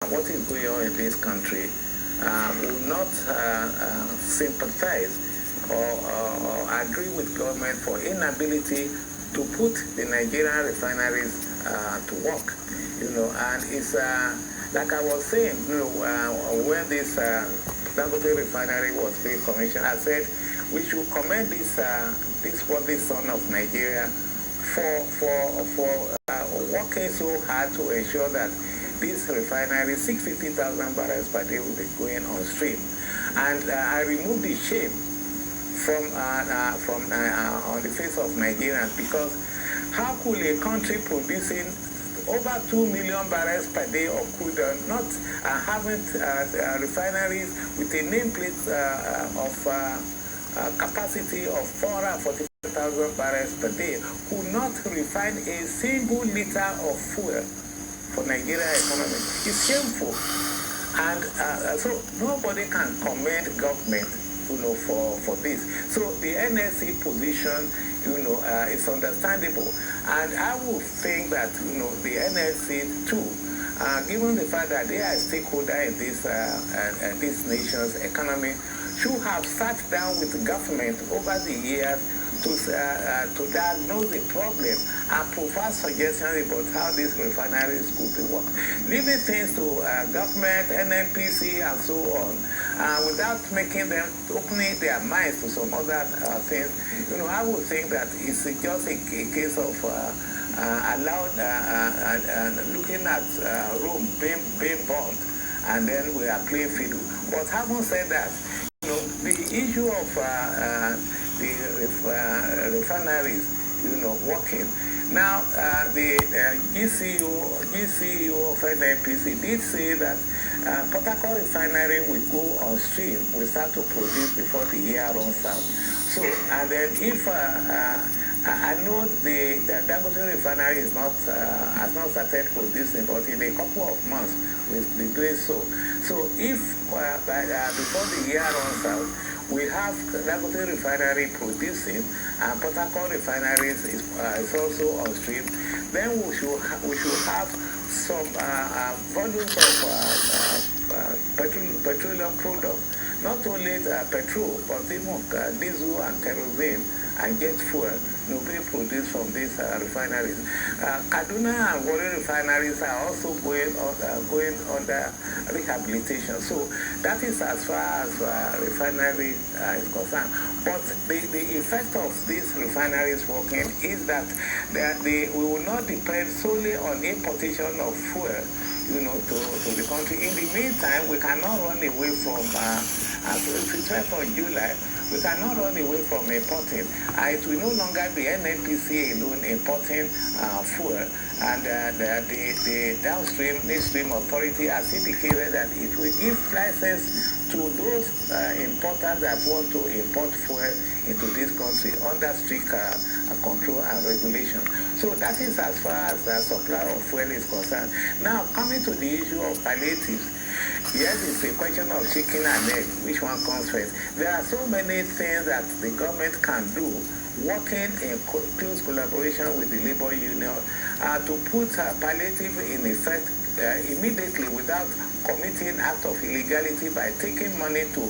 what is going on in this country will not sympathize or agree with government for inability to put the Nigerian refineries to work. And it's like I was saying, when this Dangote refinery was being commissioned, I said we should commend this worthy son of Nigeria for working so hard to ensure that this refinery, 650,000 barrels per day, will be going on stream. And I removed the shame from on the face of Nigerians, because how could a country producing over 2 million barrels per day of crude oil, not having refineries with a nameplate of capacity of 440,000 barrels per day, could not refine a single liter of fuel for Nigerian economy? It's shameful. And so nobody can commend government for this. So the NSC position, is understandable. And I would think that, the NSC too, given the fact that they are a stakeholder in this nation's economy, should have sat down with the government over the years to diagnose the problem and provide suggestions about how these refineries could be worked. Leaving things to government, NNPC, and so on, without making them, opening their minds to some other things, I would think that it's just a case of looking at Rome being burnt, and then we are playing fiddle. But having said that, the issue of the refineries, working. Now, the GCU of NNPC did say that Port Harcourt refinery will go on stream, will start to produce before the year runs out. So, and then if I know the Dangote refinery has not started producing, but in a couple of months we'll be doing so. So if before the year runs out, we have Dangote refinery producing, and Port Harcourt refineries is also on stream, then we should have some volumes of petroleum products, not only petrol, but even diesel and kerosene and jet fuel being produced from these refineries. Kaduna and Warri refineries are also going under rehabilitation. So that is as far as refinery is concerned. But the effect of these refineries working is that we will not depend solely on importation of fuel, to the country. In the meantime, we cannot run away from, if it's 12th of July, we cannot run away from importing. It will no longer be NNPC alone importing fuel, and the downstream, midstream authority has indicated that it will give license to those importers that want to import fuel into this country under strict control and regulation. So that is as far as the supply of fuel is concerned. Now, coming to the issue of palliatives, yes, it's a question of chicken and egg, which one comes first. There are so many things that the government can do, working in close collaboration with the labor union, to put palliative in effect immediately without committing act of illegality by taking money to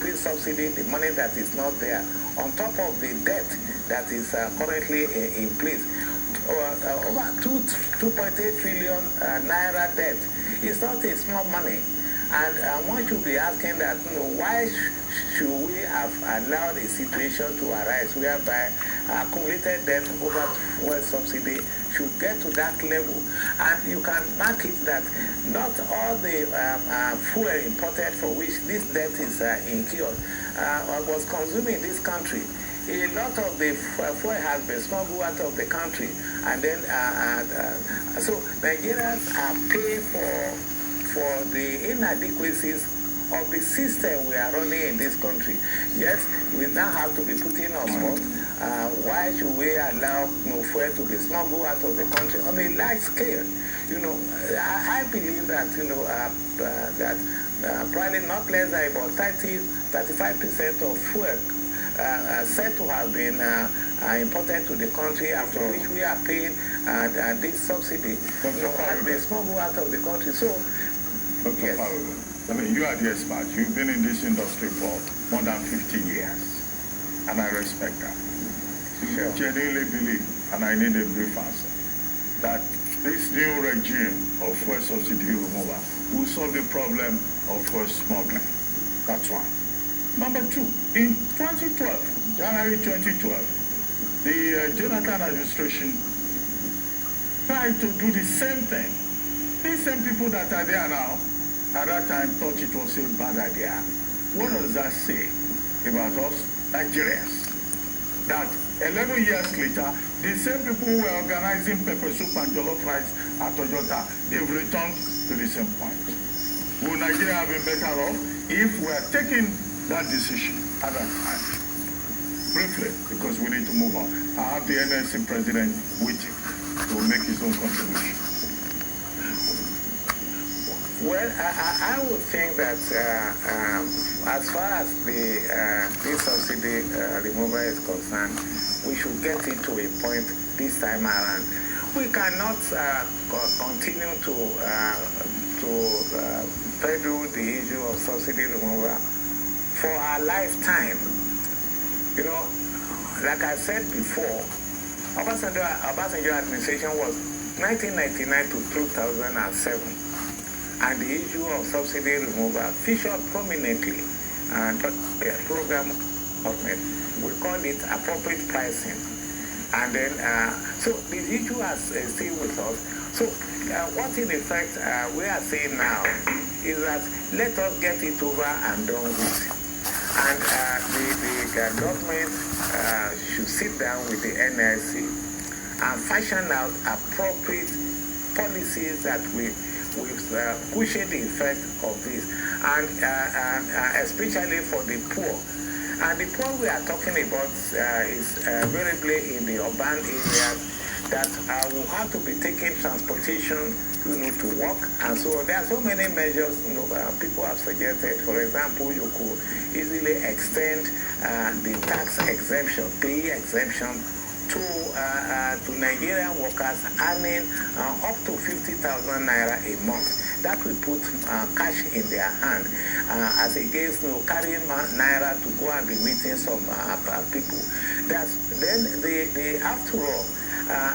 pay subsidy, the money that is not there, on top of the debt that is currently in place. Over 2.8 trillion naira debt. It's not a small money. And one should be asking that, why should we have allowed a situation to arise whereby accumulated debt over fuel subsidy should get to that level? And you can mark it that not all the fuel imported for which this debt is incurred was consumed in this country. A lot of the fuel has been smuggled out of the country, and then so Nigerians are paying for the inadequacies of the system we are running in this country. Yes, we now have to be putting on spot. Why should we allow fuel to be smuggled out of the country on a large scale? I believe that probably not less than about 35% of fuel said to have been imported to the country, after which we are paying this subsidy, and they smuggle out of the country. So, yes. I mean, you are the expert. You've been in this industry for more than 50 years, and I respect that. You genuinely believe, and I need a brief answer, that this new regime of fuel subsidy removal will solve the problem of fuel smuggling. That's one. Number two, in 2012, January 2012, the Jonathan administration tried to do the same thing. These same people that are there now, at that time, thought it was a bad idea. What does that say about us, Nigerians? That 11 years later, the same people who were organizing pepper soup and jollof rice at Toyota, they've returned to the same point. Would Nigeria have been better off if we had taken that decision at that time? Briefly, because we need to move on. I have the NSC president waiting to make his own contribution. Well, I would think that as far as this subsidy removal is concerned, we should get it to a point this time around. We cannot continue to peddle the issue of subsidy removal for our lifetime. You know, like I said before, Obasanjo administration was 1999 to 2007. And the issue of subsidy removal featured prominently and program government. We call it appropriate pricing. And then, so the issue is still with us. So what in effect we are saying now is that let us get it over and done with. And the government should sit down with the NSC and fashion out appropriate policies that will cushion the effect of this, and especially for the poor. And the poor we are talking about is variably in the urban areas that will have to be taking transportation, to work. And so there are so many measures, people have suggested. For example, you could easily extend the tax exemption, pay exemption to Nigerian workers earning up to 50,000 naira a month. That will put cash in their hand as against carrying naira to go and be meeting some people. Then after all,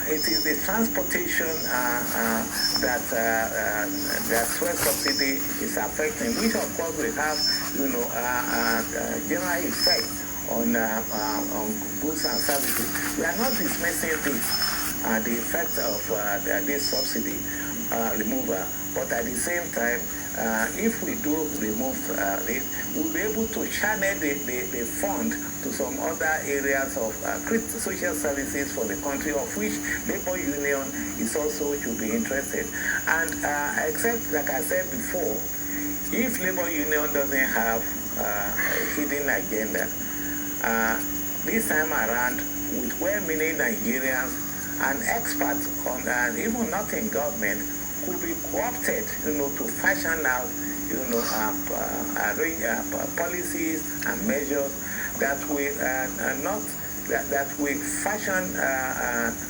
it is the transportation that fuel subsidy is affecting, which of course will have general effect on goods and services. We are not dismissing the effect of this subsidy removal, but at the same time, if we do remove it, we'll be able to channel the fund to some other areas of social services for the country, of which labor union is also should be interested. And except, like I said before, if labor union doesn't have a hidden agenda, this time around, with well-meaning Nigerians and experts on, and even not in government, could be co-opted, to fashion out, policies and measures that will that will fashion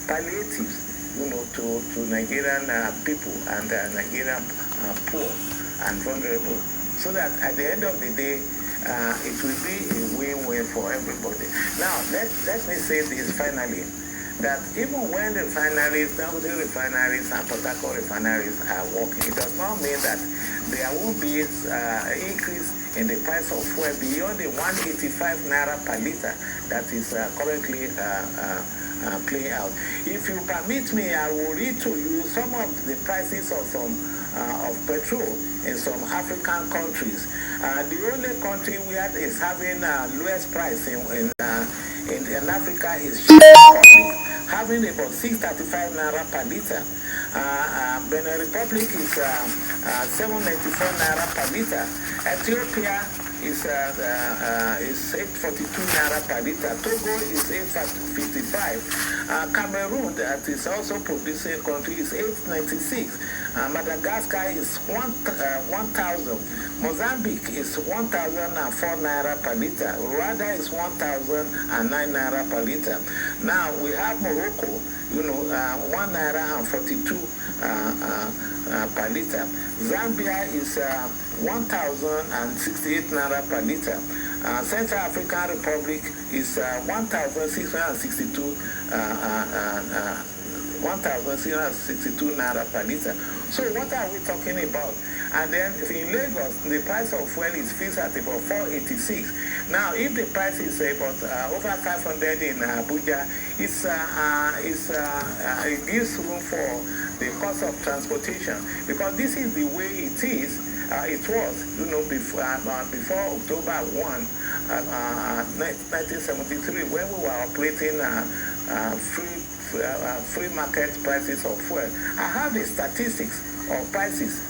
palliatives, to Nigerian people and Nigerian poor and vulnerable, so that at the end of the day, it will be a win-win for everybody. Now, let me say this finally, that even when refineries, Dangote refineries and Port Harcourt refineries are working, it does not mean that there won't be an increase in the price of fuel beyond the 185 naira per liter that is currently playing out. If you permit me, I will read to you some of the prices of some of petrol in some African countries. The only country where is having lowest price in Africa is China, having about 635 naira per liter. Benin Republic is 794 naira per liter. Ethiopia is 842 naira per liter. Togo is 855. Cameroon, that is also producing country, is 896. Madagascar is 1,000. Mozambique is 1,004 naira per liter. Rwanda is 1,009 naira per liter. Now we have Morocco, 1 naira and 42 per liter. Zambia is 1,068 naira per liter. Central African Republic is 1,662 naira per liter. So what are we talking about? And then in Lagos, the price of fuel is fixed at about 486. Now, if the price is about over 500 in Abuja, it gives room for the cost of transportation, because this is the way it is. It was, before October 1, 1973, when we were operating free market prices of fuel. I have the statistics of prices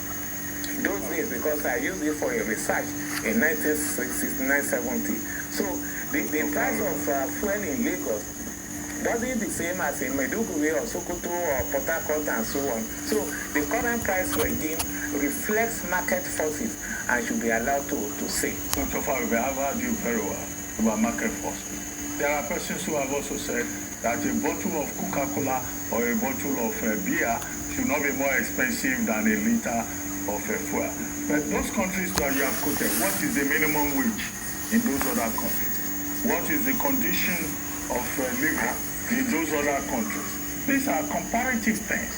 those days because I used it for a research in 1969-70. So the price of fuel in Lagos doesn't the same as in Maiduguri or Sokoto or Port Harcourt and so on. So the current price regime reflects market forces and should be allowed to say. Dr. Fawibe, I've heard you very well about market forces. There are persons who have also said that a bottle of Coca-Cola or a bottle of beer should not be more expensive than a liter of fuel. But those countries that you have quoted, what is the minimum wage in those other countries? What is the condition of living in those other countries? These are comparative things,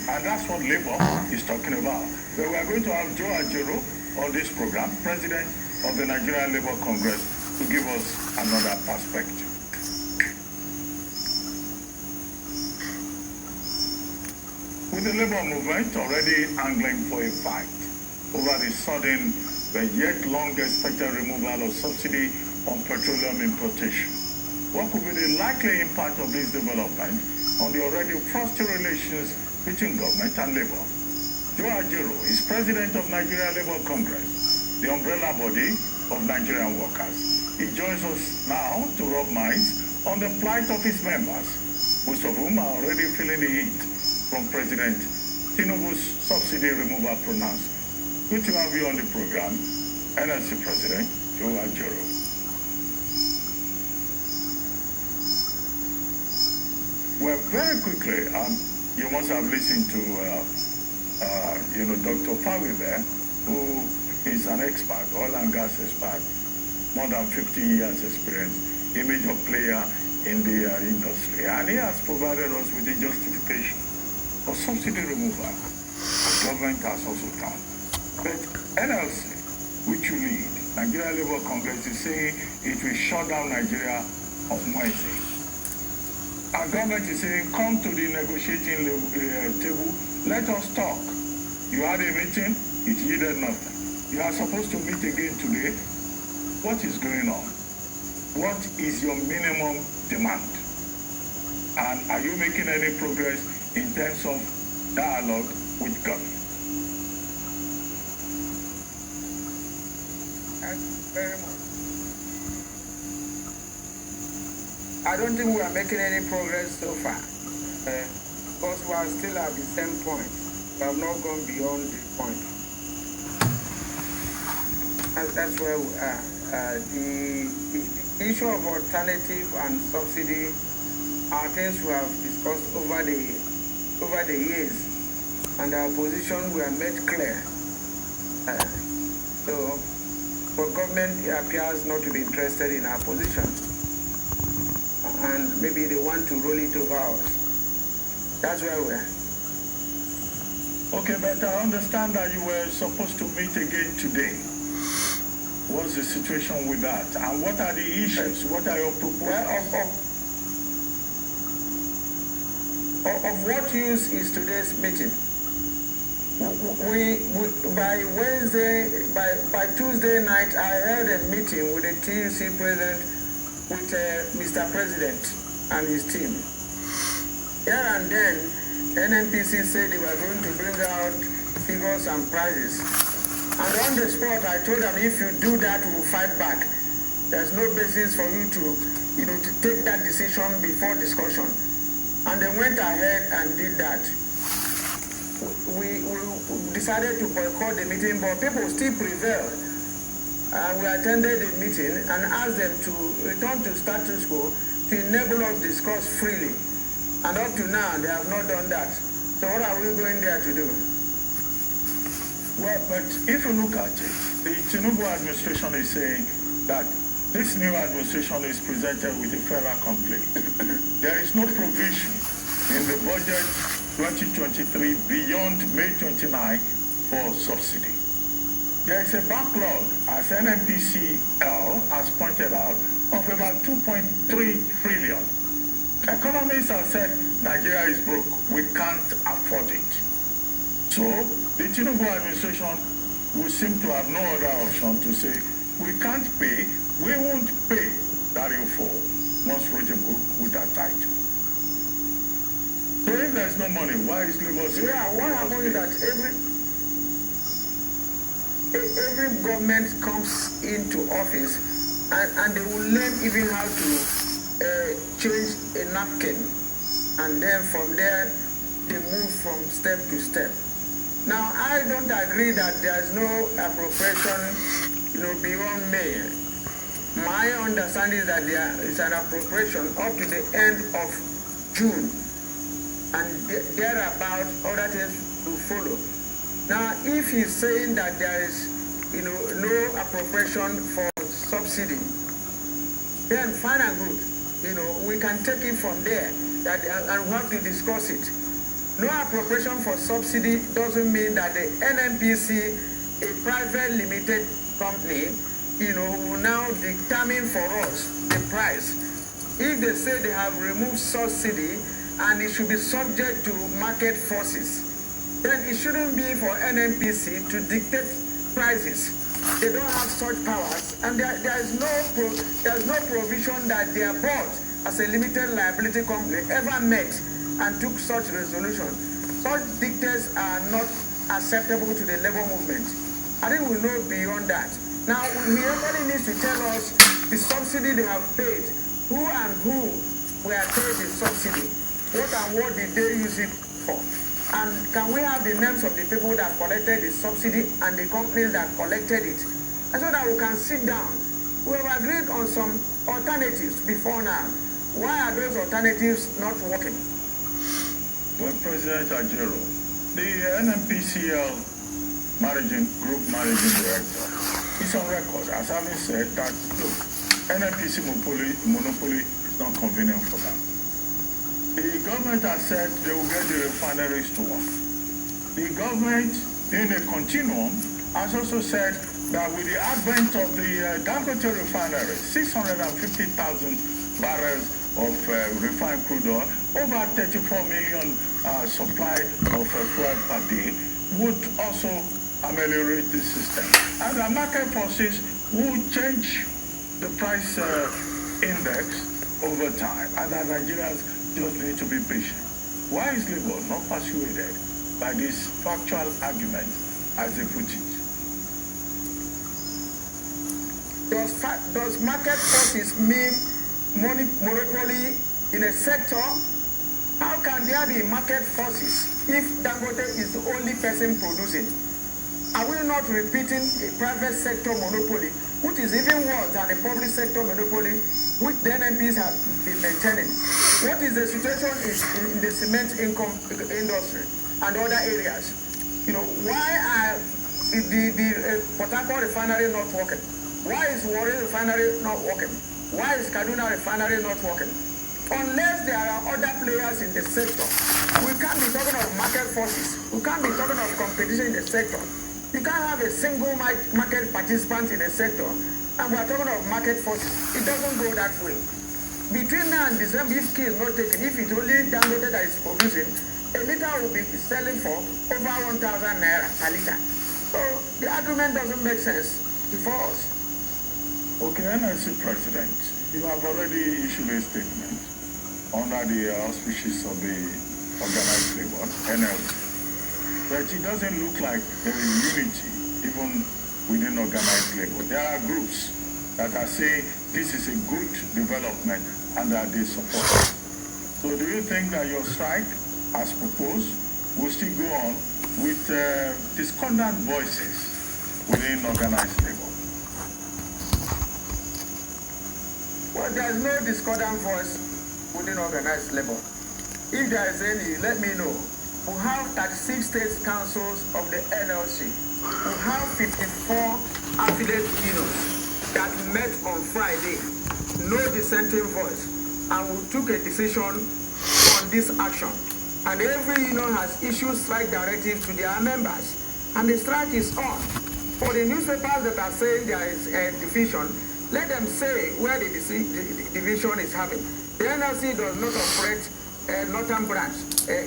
and that's what Labour is talking about. So we are going to have Joe Ajero on this program, President of the Nigerian Labour Congress, to give us another perspective. With the labour movement already angling for a fight over the sudden but yet long expected removal of subsidy on petroleum importation, what could be the likely impact of this development on the already frosty relations between government and labour? Joe Ajero is president of Nigeria Labour Congress, the umbrella body of Nigerian workers. He joins us now to rub minds on the plight of his members, most of whom are already feeling the heat from President Tinubu's subsidy removal pronouncement. Good to have you on the program, NLC President Joe Ajero. Well, very quickly, you must have listened to Dr. Fawibe, who is an expert, oil and gas expert, more than 50 years experience, a major player in the industry. And he has provided us with a justification for subsidy removal. The government has also done. But NLC, which you lead, Nigeria Labour Congress, is saying it will shut down Nigeria on Wednesday. Our government is saying, come to the negotiating table, let us talk. You had a meeting, it yielded nothing. You are supposed to meet again today. What is going on? What is your minimum demand? And are you making any progress in terms of dialogue with government? Thank you very much. I don't think we are making any progress so far, because we are still at the same point. We have not gone beyond the point. And that's where we are. The issue of alternative and subsidy are things we have discussed over the years, and our position were made clear. So, for government, it appears not to be interested in our position, and maybe they want to roll it over us. That's where we are. Okay, but I understand that you were supposed to meet again today. What's the situation with that? And what are the issues? What are your proposals? Well, of what use is today's meeting? We by Tuesday night, I held a meeting with the TUC president, with Mr. President and his team. Here and then, NNPC said they were going to bring out figures and prices. And on the spot, I told them, if you do that, we will fight back. There's no basis for you to, to take that decision before discussion. And they went ahead and did that. We decided to boycott the meeting, but people still prevailed. We attended the meeting and asked them to return to status quo to enable us to discuss freely. And up to now, they have not done that. So what are we going there to do? Well, but if you look at it, the Tinubu administration is saying that this new administration is presented with a federal complaint. There is no provision in the budget 2023 beyond May 29 for subsidy. There is a backlog, as NNPCL has pointed out, of about 2.3 trillion. Economists have said Nigeria is broke. We can't afford it. So the Tinubu administration will seem to have no other option to say, we can't pay, we won't pay that you fall. Once wrote a book with that title. So if there's no money, why is Lagos? Yeah, what happens is that every government comes into office and they will learn even how to change a napkin, and then from there they move from step to step. Now I don't agree that there is no appropriation, beyond May. My understanding is that there is an appropriation up to the end of June, and thereabout other things will follow. Now, if he's saying that there is, no appropriation for subsidy, then fine and good. We can take it from there, and we have to discuss it. No appropriation for subsidy doesn't mean that the NNPC, a private limited company, will now determine for us the price. If they say they have removed subsidy and it should be subject to market forces, then it shouldn't be for NNPC to dictate prices. They don't have such powers, and there's no provision that their board, as a limited liability company, ever met and took such resolution. Such dictates are not acceptable to the labor movement. I think we know beyond that. Now, everybody needs to tell us the subsidy they have paid, who and who were paid the subsidy, what did they use it for, and can we have the names of the people that collected the subsidy and the companies that collected it, and so that we can sit down. We have agreed on some alternatives before now. Why are those alternatives not working? Well, President Ajero, the NNPCL Group Managing Director is on record as having said that, look, NNPC monopoly is not convenient for them. The government has said they will get the refineries to work. The government, in a continuum, has also said that with the advent of the Dangote refinery, 650,000 barrels of refined crude oil, over 34 million supply of fuel per day, would also ameliorate this system. And the market forces will change the price index over time, and that Nigerians just need to be patient. Why is Labour not persuaded by this factual argument, as they put it? Does market forces mean monopoly in a sector? How can there be market forces if Dangote is the only person producing? Are we not repeating a private sector monopoly, which is even worse than a public sector monopoly, which the NMPs have been maintaining? What is the situation in the cement industry and other areas? Why are the Port Harcourt refinery not working? Why is Warri refinery not working? Why is Kaduna refinery not working? Unless there are other players in the sector, we can't be talking of market forces. We can't be talking of competition in the sector. You can't have a single market participant in a sector, and we are talking of market forces. It doesn't go that way. Between now and December, if key is not taken, if it's only Dangote that is producing, a liter will be selling for over 1,000 naira per liter. So the argument doesn't make sense before us. Okay, NLC President, you have already issued a statement under the auspices of the organized labor, NLC. But it doesn't look like there is unity even within organized labor. There are groups that are saying this is a good development and that they support it. So do you think that your strike, as proposed, will still go on with discordant voices within organized labor? Well, there is no discordant voice within organized labor. If there is any, let me know. We have 36 state councils of the NLC. We have 54 affiliate unions that met on Friday. No dissenting voice. And we took a decision on this action. And every union has issued strike directives to their members. And the strike is on. For the newspapers that are saying there is a division, let them say where the division is happening. The NLC does not operate northern branch,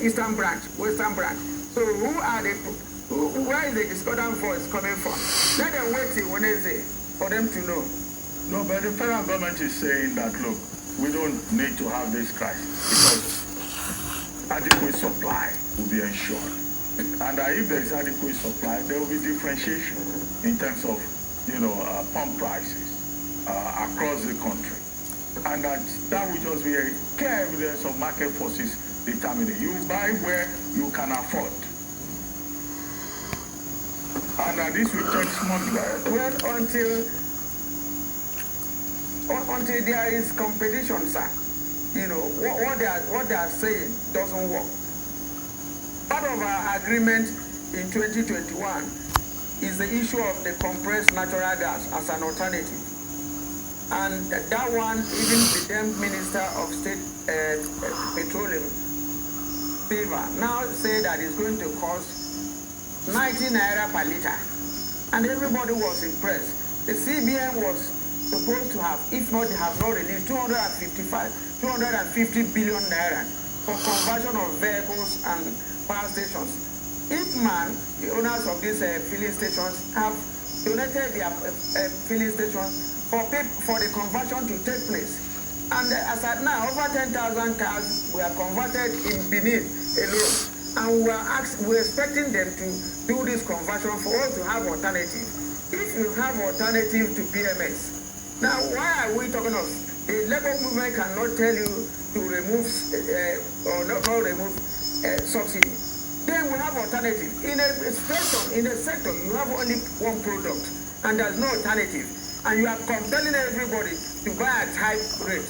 eastern branch, western branch. So where is the discordant voice coming from? Let them wait till Wednesday for them to know. No, but the federal government is saying that, look, we don't need to have this crisis because adequate supply will be ensured. And if there is adequate supply, there will be differentiation in terms of, pump prices across the country. And that will just be a clear evidence of market forces determining. You buy where you can afford. And this will take small. Well, until there is competition, sir, what they are saying doesn't work. Part of our agreement in 2021 is the issue of the compressed natural gas as an alternative. And that one, even the then Minister of State Petroleum, Silva, now say that it's going to cost 90 naira per liter. And everybody was impressed. The CBN was supposed to have, if not, they have not released 250 billion naira for conversion of vehicles and power stations. Ipman, the owners of these filling stations, have donated their filling stations for the conversion to take place. And as at now, over 10,000 cars were converted in Benin alone. And we're expecting them to do this conversion for us to have alternative. If you have alternative to PMS, now why are we talking of the labor movement cannot tell you to remove or not remove subsidy? Then we have alternative. In a sector, you have only one product and there's no alternative. And you are compelling everybody to buy at high rate.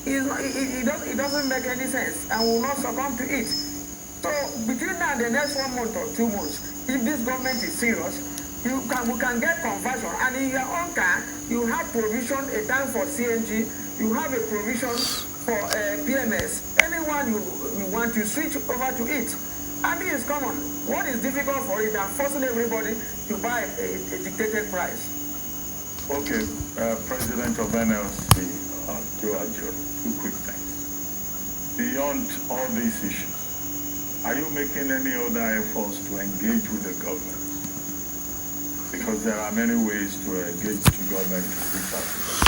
It doesn't make any sense and will not succumb to it. So between now and the next 1 month or 2 months, if this government is serious, we can get conversion. And in your own car, you have provision, a tank for CNG, you have a provision for PMS. Anyone you want to switch over to it. And this is common. What is difficult for it than forcing everybody to buy a dictated price? Okay, President of NLC, Joe, 2 quick things. Beyond all these issues, are you making any other efforts to engage with the government? Because there are many ways to engage the government to reach out to them.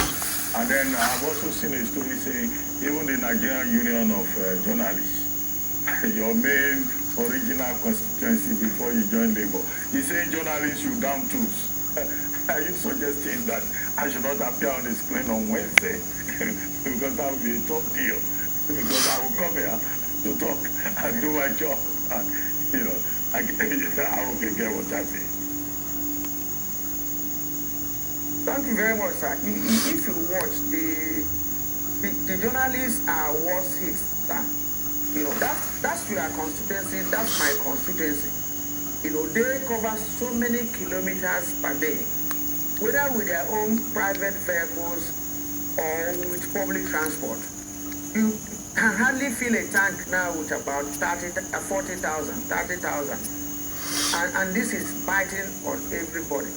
And then I've also seen a story saying even the Nigerian Union of Journalists, your main original constituency before you joined Labour, is saying journalists should down tools. Are you suggesting that I should not appear on the screen on Wednesday? Because that would be a tough deal. Because I will come here to talk and do my job. And, I will get what I say. Thank you very much, sir. If you watch, the journalists are worst hit, sir. That's your constituency, that's my constituency. They cover so many kilometers per day, whether with their own private vehicles or with public transport. You can hardly fill a tank now with about 40,000, 30,000. And this is biting on everybody.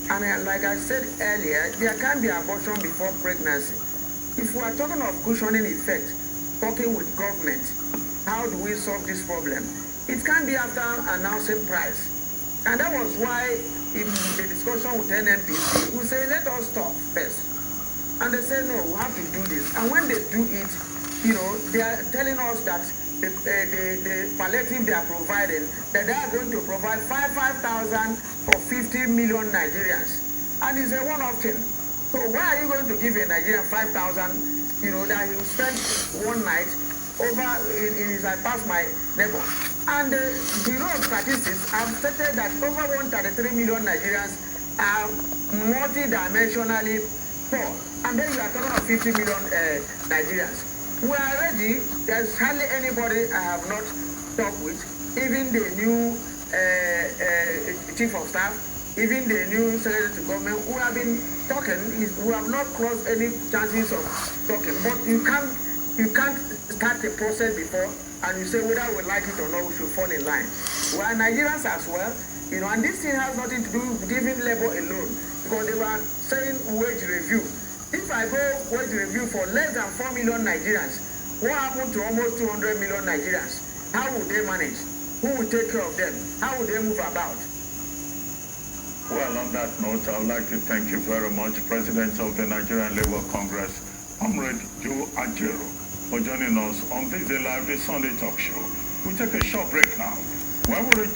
And like I said earlier, there can be abortion before pregnancy. If we are talking of cushioning effect, talking with government, how do we solve this problem? It can be after announcing price. And that was why in the discussion with NNPC, we say, let us stop first. And they say, no, we have to do this. And when they do it, they are telling us that the palliative they are providing, that they are going to provide 5,000 for 50 million Nigerians. And it's a one-off thing. So why are you going to give a Nigerian 5,000, that he will spend one night over in his I pass my neighbor? And the Bureau of Statistics have stated that over 133 million Nigerians are multi-dimensionally poor. And then you are talking about 50 million Nigerians. We are ready. There's hardly anybody I have not talked with, even the new chief of staff, even the new secretary to government who have been talking, who have not crossed any chances of talking. But you can't start the process before and you say whether we like it or not, we should fall in line. We are Nigerians as well, and this thing has nothing to do with giving labor alone, because they were saying wage review. If I go wage review for less than 4 million Nigerians, what happened to almost 200 million Nigerians? How will they manage? Who will take care of them? How will they move about? Well, on that note, I would like to thank you very much, President of the Nigerian Labour Congress, Comrade Joe Ajero, for joining us on this Live, the Sunday talk show. We'll take a short break now. When we return,